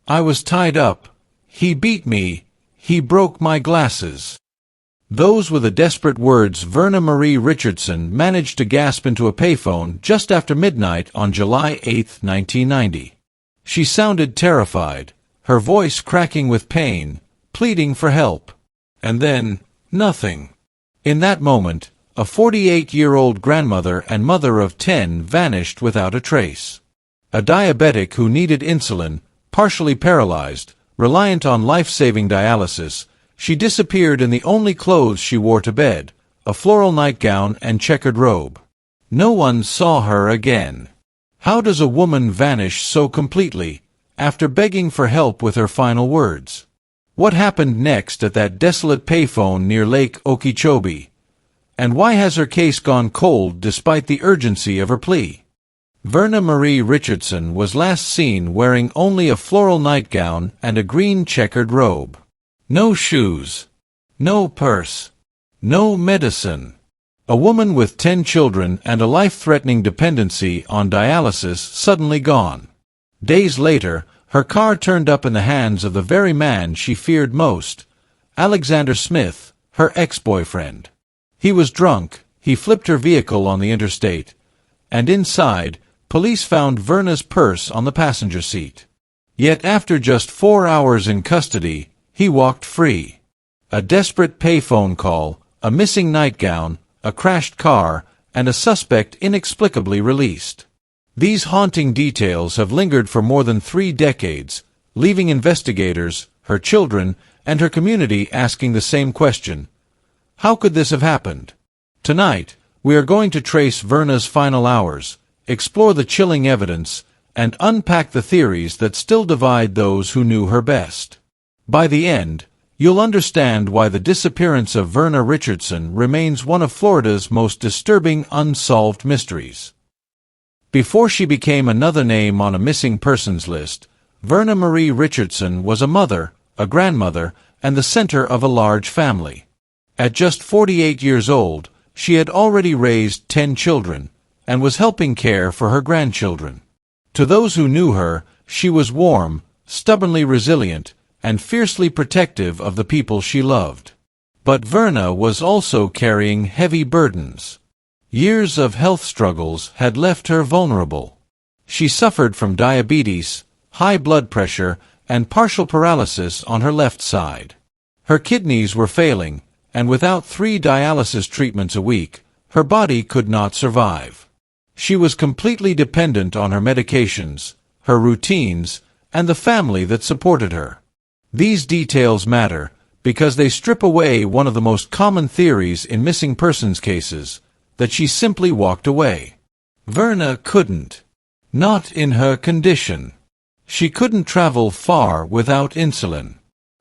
I was tied up. He beat me. He broke my glasses." Those were the desperate words Verna Marie Richardson managed to gasp into a payphone just after midnight on July 8, 1990. She sounded terrified, her voice cracking with pain, pleading for help. And then, nothing. In that moment, a 48-year-old grandmother and mother of 10 vanished without a trace. A diabetic who needed insulin, partially paralyzed, reliant on life-saving dialysis, she disappeared in the only clothes she wore to bed, a floral nightgown and checkered robe. No one saw her again. How does a woman vanish so completely, after begging for help with her final words? What happened next at that desolate payphone near Lake Okeechobee? And why has her case gone cold despite the urgency of her plea? Verna Marie Richardson was last seen wearing only a floral nightgown and a green checkered robe. No shoes. No purse. No medicine. A woman with 10 children and a life-threatening dependency on dialysis suddenly gone. Days later, her car turned up in the hands of the very man she feared most, Alexander Smith, her ex-boyfriend. He was drunk, he flipped her vehicle on the interstate, and inside, police found Verna's purse on the passenger seat. Yet after just 4 hours in custody, he walked free. A desperate payphone call, a missing nightgown, a crashed car, and a suspect inexplicably released. These haunting details have lingered for more than 3 decades, leaving investigators, her children, and her community asking the same question. How could this have happened? Tonight, we are going to trace Verna's final hours, explore the chilling evidence, and unpack the theories that still divide those who knew her best. By the end, you'll understand why the disappearance of Verna Richardson remains one of Florida's most disturbing unsolved mysteries. Before she became another name on a missing persons list, Verna Marie Richardson was a mother, a grandmother, and the center of a large family. At just 48 years old, she had already raised 10 children, and was helping care for her grandchildren. To those who knew her, she was warm, stubbornly resilient, and fiercely protective of the people she loved. But Verna was also carrying heavy burdens. Years of health struggles had left her vulnerable. She suffered from diabetes, high blood pressure, and partial paralysis on her left side. Her kidneys were failing, and without 3 dialysis treatments a week, her body could not survive. She was completely dependent on her medications, her routines, and the family that supported her. These details matter because they strip away one of the most common theories in missing persons cases, that she simply walked away. Verna couldn't. Not in her condition. She couldn't travel far without insulin.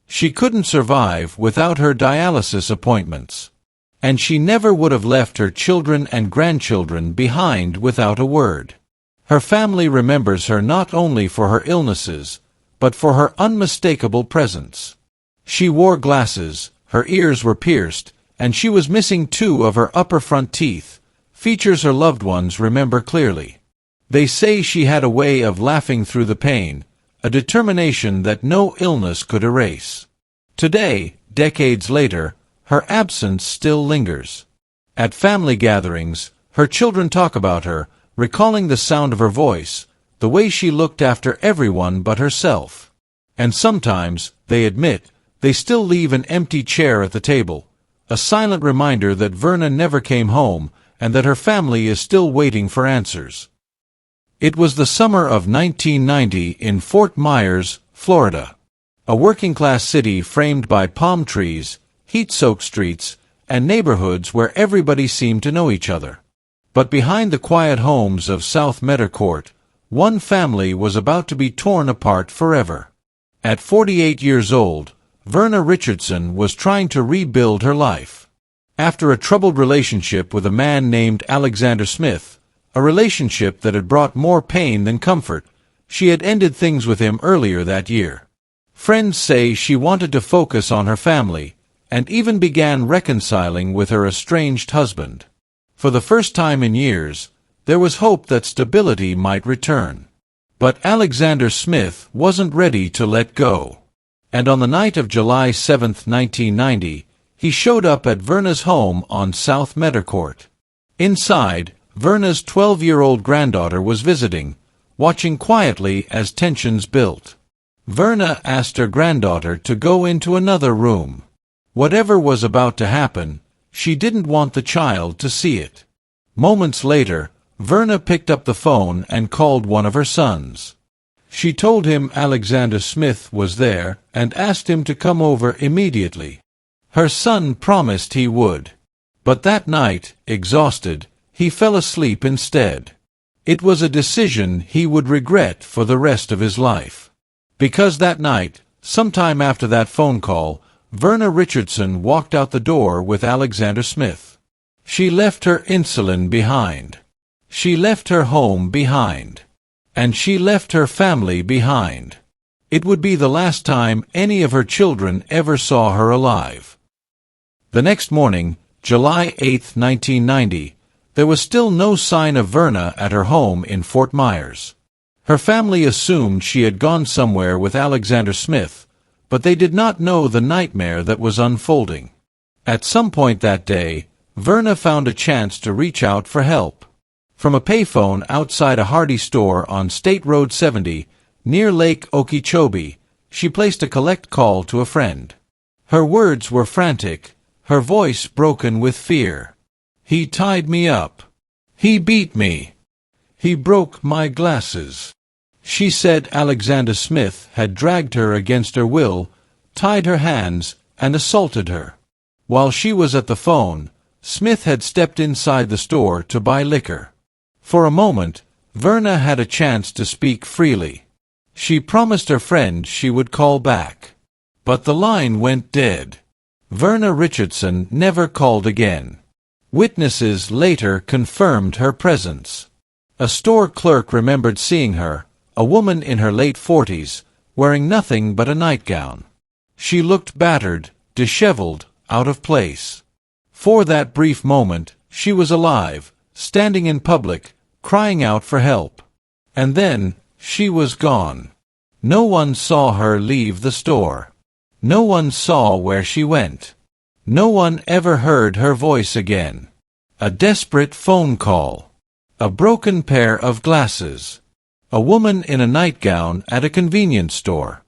She couldn't survive without her dialysis appointments. And she never would have left her children and grandchildren behind without a word. Her family remembers her not only for her illnesses, but for her unmistakable presence. She wore glasses, her ears were pierced, and she was missing 2 of her upper front teeth, features her loved ones remember clearly. They say she had a way of laughing through the pain, a determination that no illness could erase. Today, decades later, her absence still lingers. At family gatherings, her children talk about her, recalling the sound of her voice, the way she looked after everyone but herself. And sometimes, they admit, they still leave an empty chair at the table, a silent reminder that Verna never came home and that her family is still waiting for answers. It was the summer of 1990 in Fort Myers, Florida. A working-class city framed by palm trees, heat-soaked streets, and neighborhoods where everybody seemed to know each other. But behind the quiet homes of South Meadowcourt, one family was about to be torn apart forever. At 48 years old, Verna Richardson was trying to rebuild her life. After a troubled relationship with a man named Alexander Smith, a relationship that had brought more pain than comfort, she had ended things with him earlier that year. Friends say she wanted to focus on her family, and even began reconciling with her estranged husband. For the first time in years, there was hope that stability might return. But Alexander Smith wasn't ready to let go. And on the night of July 7, 1990, he showed up at Verna's home on South Meadowcourt. Inside, Verna's 12-year-old granddaughter was visiting, watching quietly as tensions built. Verna asked her granddaughter to go into another room. Whatever was about to happen, she didn't want the child to see it. Moments later, Verna picked up the phone and called one of her sons. She told him Alexander Smith was there and asked him to come over immediately. Her son promised he would. But that night, exhausted, he fell asleep instead. It was a decision he would regret for the rest of his life. Because that night, sometime after that phone call, Verna Richardson walked out the door with Alexander Smith. She left her insulin behind. She left her home behind. And she left her family behind. It would be the last time any of her children ever saw her alive. The next morning, July 8, 1990, there was still no sign of Verna at her home in Fort Myers. Her family assumed she had gone somewhere with Alexander Smith, but they did not know the nightmare that was unfolding. At some point that day, Verna found a chance to reach out for help. From a payphone outside a Hardy store on State Road 70, near Lake Okeechobee, she placed a collect call to a friend. Her words were frantic, her voice broken with fear. "He tied me up. He beat me. He broke my glasses." She said Alexander Smith had dragged her against her will, tied her hands, and assaulted her. While she was at the phone, Smith had stepped inside the store to buy liquor. For a moment, Verna had a chance to speak freely. She promised her friend she would call back. But the line went dead. Verna Richardson never called again. Witnesses later confirmed her presence. A store clerk remembered seeing her, a woman in her late 40s, wearing nothing but a nightgown. She looked battered, disheveled, out of place. For that brief moment, she was alive, standing in public, crying out for help. And then, she was gone. No one saw her leave the store. No one saw where she went. No one ever heard her voice again. A desperate phone call. A broken pair of glasses. A woman in a nightgown at a convenience store.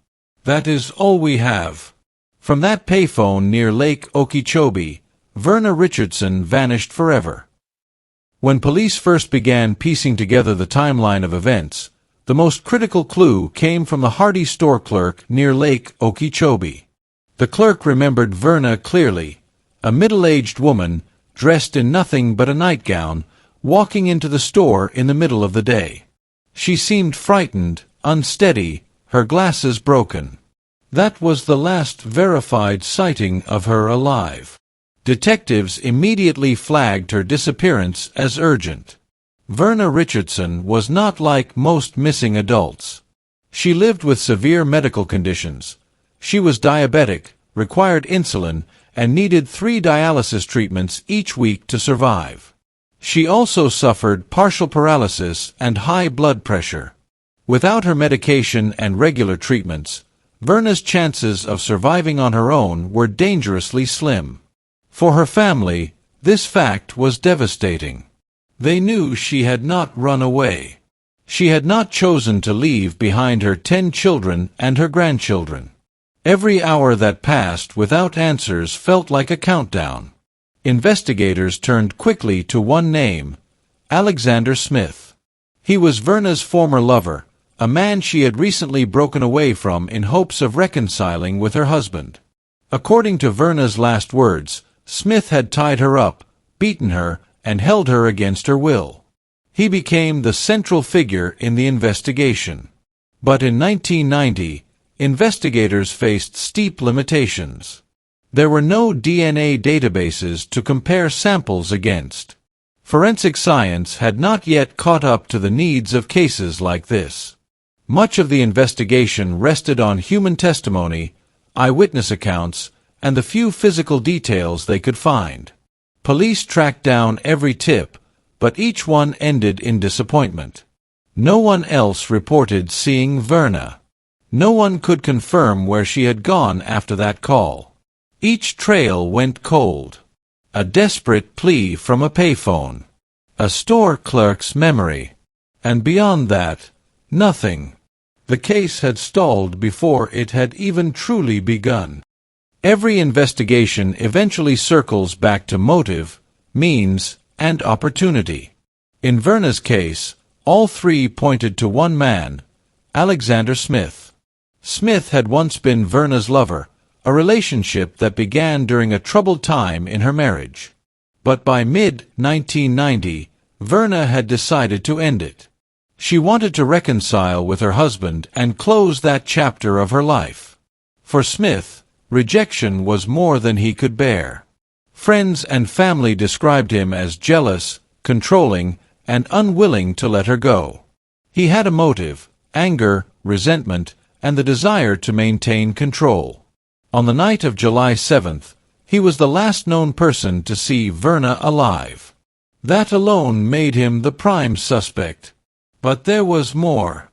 That is all we have. From that payphone near Lake Okeechobee, Verna Richardson vanished forever. When police first began piecing together the timeline of events, the most critical clue came from the Hardy store clerk near Lake Okeechobee. The clerk remembered Verna clearly, a middle-aged woman, dressed in nothing but a nightgown, walking into the store in the middle of the day. She seemed frightened, unsteady, her glasses broken. That was the last verified sighting of her alive. Detectives immediately flagged her disappearance as urgent. Verna Richardson was not like most missing adults. She lived with severe medical conditions. She was diabetic, required insulin, and needed 3 dialysis treatments each week to survive. She also suffered partial paralysis and high blood pressure. Without her medication and regular treatments, Verna's chances of surviving on her own were dangerously slim. For her family, this fact was devastating. They knew she had not run away. She had not chosen to leave behind her 10 children and her grandchildren. Every hour that passed without answers felt like a countdown. Investigators turned quickly to one name, Alexander Smith. He was Verna's former lover, a man she had recently broken away from in hopes of reconciling with her husband. According to Verna's last words, Smith had tied her up, beaten her, and held her against her will. He became the central figure in the investigation. But in 1990, investigators faced steep limitations. There were no DNA databases to compare samples against. Forensic science had not yet caught up to the needs of cases like this. Much of the investigation rested on human testimony, eyewitness accounts, and the few physical details they could find. Police tracked down every tip, but each one ended in disappointment. No one else reported seeing Verna. No one could confirm where she had gone after that call. Each trail went cold. A desperate plea from a payphone. A store clerk's memory. And beyond that, nothing. The case had stalled before it had even truly begun. Every investigation eventually circles back to motive, means, and opportunity. In Verna's case, all three pointed to one man, Alexander Smith. Smith had once been Verna's lover, a relationship that began during a troubled time in her marriage. But by mid-1990, Verna had decided to end it. She wanted to reconcile with her husband and close that chapter of her life. For Smith, rejection was more than he could bear. Friends and family described him as jealous, controlling, and unwilling to let her go. He had a motive, anger, resentment, and the desire to maintain control. On the night of July 7th, he was the last known person to see Verna alive. That alone made him the prime suspect. But there was more.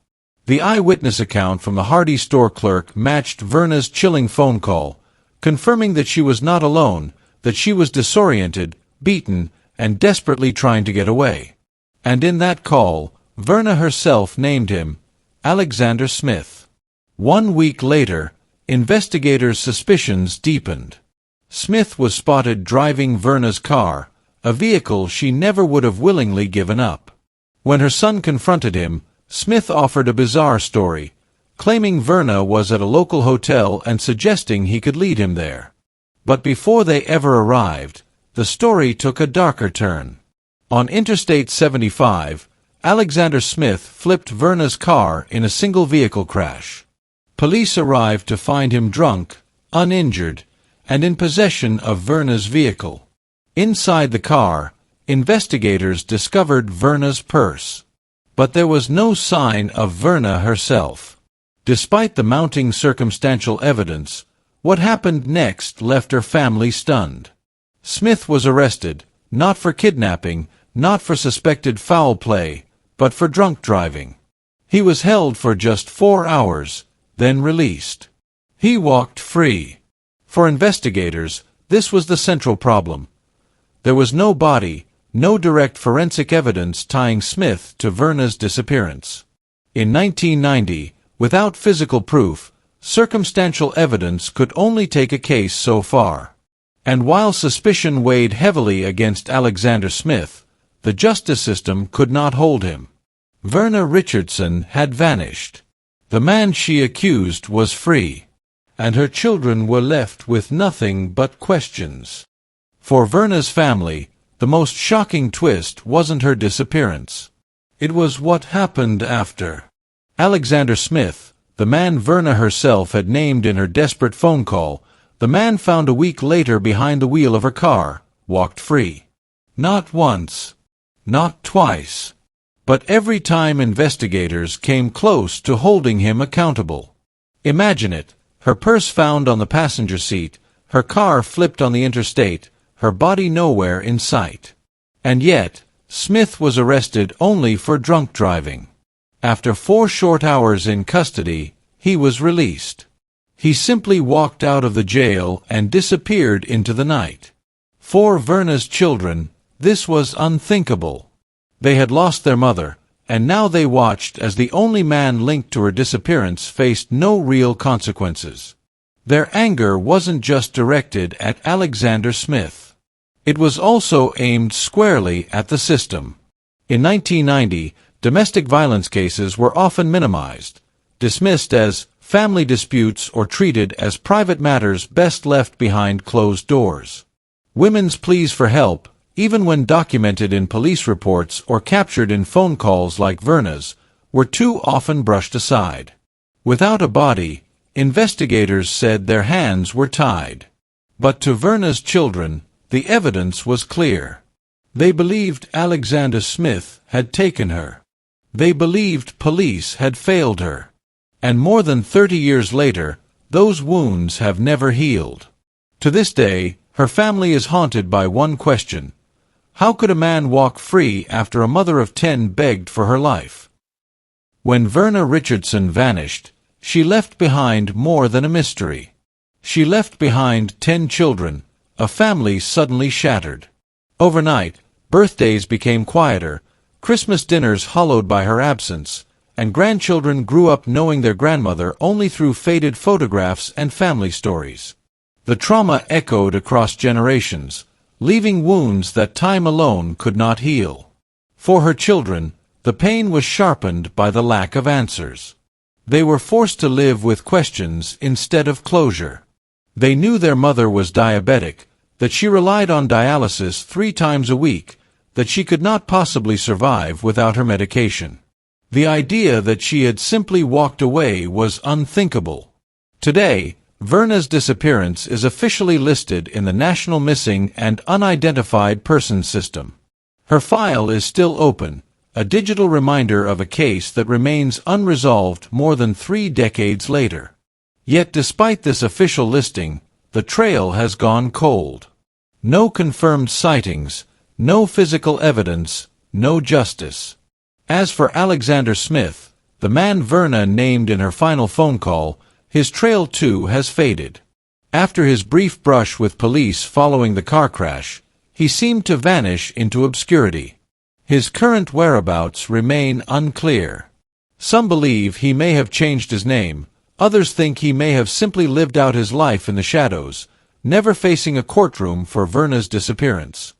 The eyewitness account from the Hardy store clerk matched Verna's chilling phone call, confirming that she was not alone, that she was disoriented, beaten, and desperately trying to get away. And in that call, Verna herself named him Alexander Smith. 1 week later, investigators' suspicions deepened. Smith was spotted driving Verna's car, a vehicle she never would have willingly given up. When her son confronted him, Smith offered a bizarre story, claiming Verna was at a local hotel and suggesting he could lead him there. But before they ever arrived, the story took a darker turn. On Interstate 75, Alexander Smith flipped Verna's car in a single-vehicle crash. Police arrived to find him drunk, uninjured, and in possession of Verna's vehicle. Inside the car, investigators discovered Verna's purse. But there was no sign of Verna herself. Despite the mounting circumstantial evidence, what happened next left her family stunned. Smith was arrested, not for kidnapping, not for suspected foul play, but for drunk driving. He was held for just 4 hours, then released. He walked free. For investigators, this was the central problem. There was no body, no direct forensic evidence tying Smith to Verna's disappearance. In 1990, without physical proof, circumstantial evidence could only take a case so far. And while suspicion weighed heavily against Alexander Smith, the justice system could not hold him. Verna Richardson had vanished. The man she accused was free, and her children were left with nothing but questions. For Verna's family, the most shocking twist wasn't her disappearance. It was what happened after. Alexander Smith, the man Verna herself had named in her desperate phone call, the man found a week later behind the wheel of her car, walked free. Not once, not twice, but every time investigators came close to holding him accountable. Imagine it, her purse found on the passenger seat, her car flipped on the interstate, her body nowhere in sight. And yet, Smith was arrested only for drunk driving. After 4 short hours in custody, he was released. He simply walked out of the jail and disappeared into the night. For Verna's children, this was unthinkable. They had lost their mother, and now they watched as the only man linked to her disappearance faced no real consequences. Their anger wasn't just directed at Alexander Smith. It was also aimed squarely at the system. In 1990, domestic violence cases were often minimized, dismissed as family disputes or treated as private matters best left behind closed doors. Women's pleas for help, even when documented in police reports or captured in phone calls like Verna's, were too often brushed aside. Without a body, investigators said their hands were tied. But to Verna's children, the evidence was clear. They believed Alexander Smith had taken her. They believed police had failed her. And more than 30 years later, those wounds have never healed. To this day, her family is haunted by one question: how could a man walk free after a mother of 10 begged for her life? When Verna Richardson vanished, she left behind more than a mystery. She left behind 10 children, a family suddenly shattered. Overnight, birthdays became quieter, Christmas dinners hollowed by her absence, and grandchildren grew up knowing their grandmother only through faded photographs and family stories. The trauma echoed across generations, leaving wounds that time alone could not heal. For her children, the pain was sharpened by the lack of answers. They were forced to live with questions instead of closure. They knew their mother was diabetic, that she relied on dialysis 3 times a week, that she could not possibly survive without her medication. The idea that she had simply walked away was unthinkable. Today, Verna's disappearance is officially listed in the National Missing and Unidentified Persons System. Her file is still open, a digital reminder of a case that remains unresolved more than 3 decades later. Yet despite this official listing, the trail has gone cold. No confirmed sightings, no physical evidence, no justice. As for Alexander Smith, the man Verna named in her final phone call, his trail too has faded. After his brief brush with police following the car crash, he seemed to vanish into obscurity. His current whereabouts remain unclear. Some believe he may have changed his name, others think he may have simply lived out his life in the shadows, never facing a courtroom for Verna's disappearance.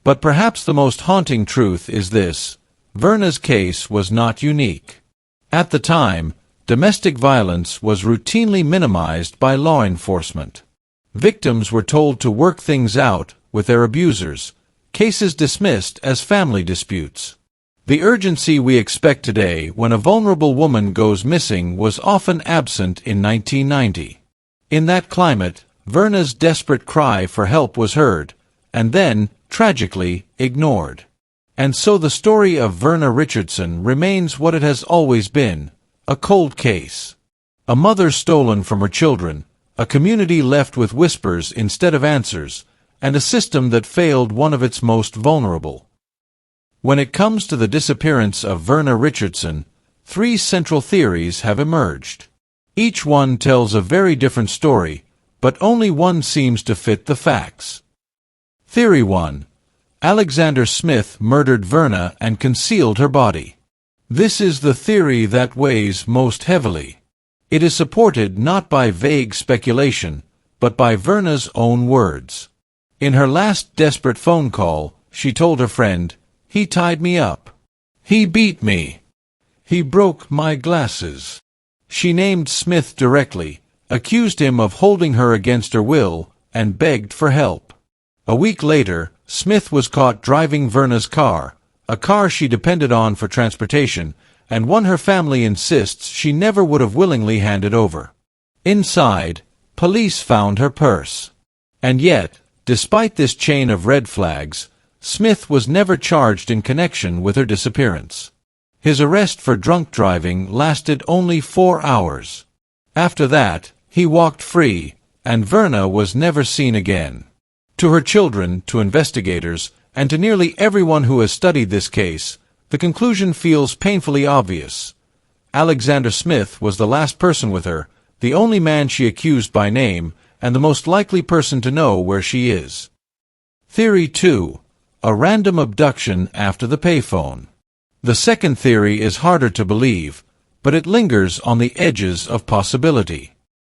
But perhaps the most haunting truth is this: Verna's case was not unique. At the time, domestic violence was routinely minimized by law enforcement. Victims were told to work things out with their abusers, cases dismissed as family disputes. The urgency we expect today when a vulnerable woman goes missing was often absent in 1990. In that climate, Verna's desperate cry for help was heard, and then, tragically, ignored. And so the story of Verna Richardson remains what it has always been: a cold case. A mother stolen from her children, a community left with whispers instead of answers, and a system that failed one of its most vulnerable. When it comes to the disappearance of Verna Richardson, 3 central theories have emerged. Each one tells a very different story, but only one seems to fit the facts. Theory 1. Alexander Smith murdered Verna and concealed her body. This is the theory that weighs most heavily. It is supported not by vague speculation, but by Verna's own words. In her last desperate phone call, she told her friend, "He tied me up. He beat me. He broke my glasses." She named Smith directly, accused him of holding her against her will, and begged for help. A week later, Smith was caught driving Verna's car, a car she depended on for transportation, and one her family insists she never would have willingly handed over. Inside, police found her purse. And yet, despite this chain of red flags, Smith was never charged in connection with her disappearance. His arrest for drunk driving lasted only 4 hours. After that, he walked free, and Verna was never seen again. To her children, to investigators, and to nearly everyone who has studied this case, the conclusion feels painfully obvious. Alexander Smith was the last person with her, the only man she accused by name, and the most likely person to know where she is. Theory 2. A random abduction after the payphone. The second theory is harder to believe, but it lingers on the edges of possibility.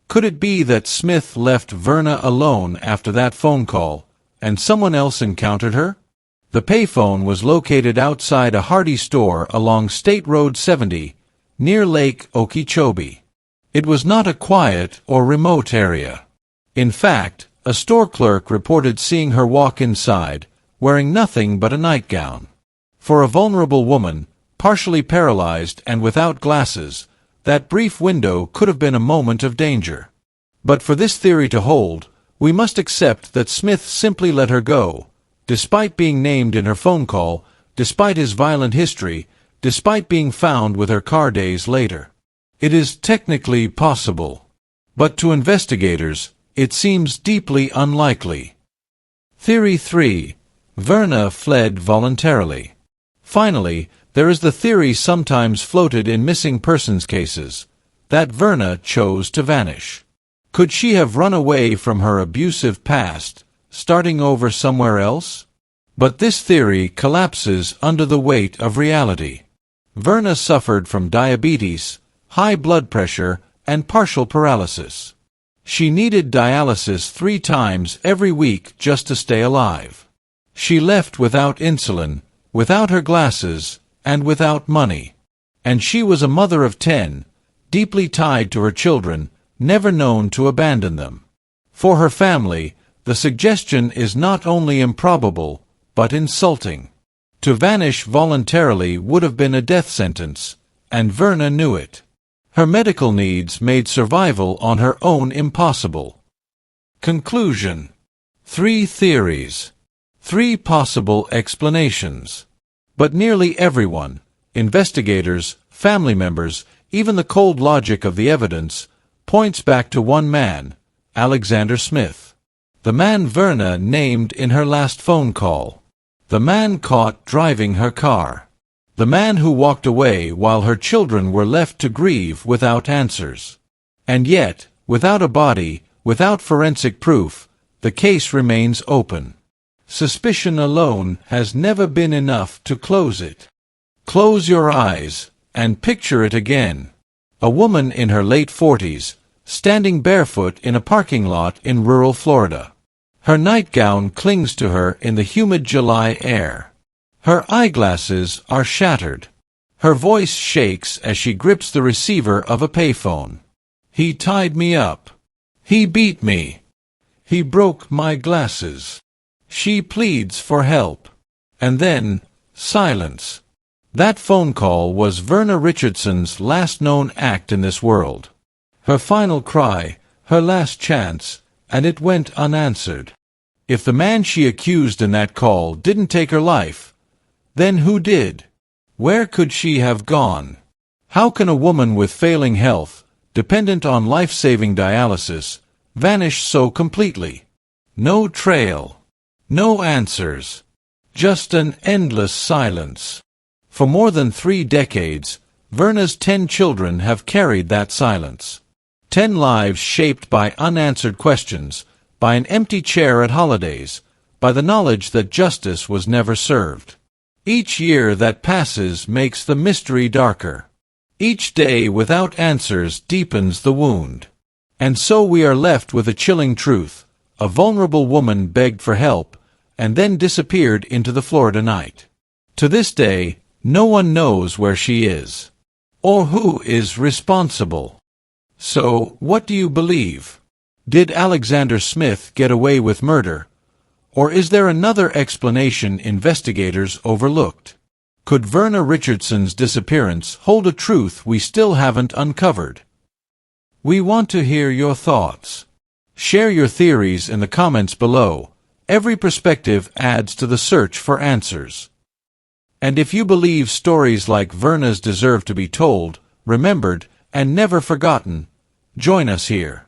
Could it be that Smith left Verna alone after that phone call, and someone else encountered her? The payphone was located outside a Hardy store along State Road 70, near Lake Okeechobee. It was not a quiet or remote area. In fact, a store clerk reported seeing her walk inside, wearing nothing but a nightgown. For a vulnerable woman, partially paralyzed and without glasses, that brief window could have been a moment of danger. But for this theory to hold, we must accept that Smith simply let her go, despite being named in her phone call, despite his violent history, despite being found with her car days later. It is technically possible, but to investigators, it seems deeply unlikely. Theory 3. Verna fled voluntarily. Finally, There is the theory sometimes floated in missing persons cases, that Verna chose to vanish. Could she have run away from her abusive past, starting over somewhere else? But this theory collapses under the weight of reality. Verna suffered from diabetes, high blood pressure, and partial paralysis. She needed dialysis 3 times every week just to stay alive. She left without insulin, without her glasses, and without money. And she was a mother of 10, deeply tied to her children, never known to abandon them. For her family, the suggestion is not only improbable, but insulting. To vanish voluntarily would have been a death sentence, and Verna knew it. Her medical needs made survival on her own impossible. Conclusion: 3 theories. 3 possible explanations. But nearly everyone, investigators, family members, even the cold logic of the evidence, points back to one man, Alexander Smith. The man Verna named in her last phone call. The man caught driving her car. The man who walked away while her children were left to grieve without answers. And yet, without a body, without forensic proof, the case remains open. Suspicion alone has never been enough to close it. Close your eyes, and picture it again. A woman in her late 40s, standing barefoot in a parking lot in rural Florida. Her nightgown clings to her in the humid July air. Her eyeglasses are shattered. Her voice shakes as she grips the receiver of a payphone. He tied me up. He beat me. He broke my glasses. She pleads for help. And then, silence. That phone call was Verna Richardson's last known act in this world. Her final cry, her last chance, and it went unanswered. If the man she accused in that call didn't take her life, then who did? Where could she have gone? How can a woman with failing health, dependent on life-saving dialysis, vanish so completely? No trail. No answers. Just an endless silence. For more than 3 decades, Verna's 10 children have carried that silence. 10 lives shaped by unanswered questions, by an empty chair at holidays, by the knowledge that justice was never served. Each year that passes makes the mystery darker. Each day without answers deepens the wound. And so we are left with a chilling truth. A vulnerable woman begged for help, and then disappeared into the Florida night. To this day, no one knows where she is, or who is responsible. So, what do you believe? Did Alexander Smith get away with murder? Or is there another explanation investigators overlooked? Could Verna Richardson's disappearance hold a truth we still haven't uncovered? We want to hear your thoughts. Share your theories in the comments below. Every perspective adds to the search for answers. And if you believe stories like Verna's deserve to be told, remembered, and never forgotten, join us here.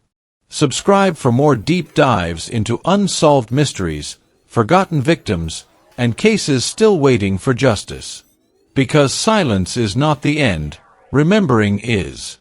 Subscribe for more deep dives into unsolved mysteries, forgotten victims, and cases still waiting for justice. Because silence is not the end, remembering is.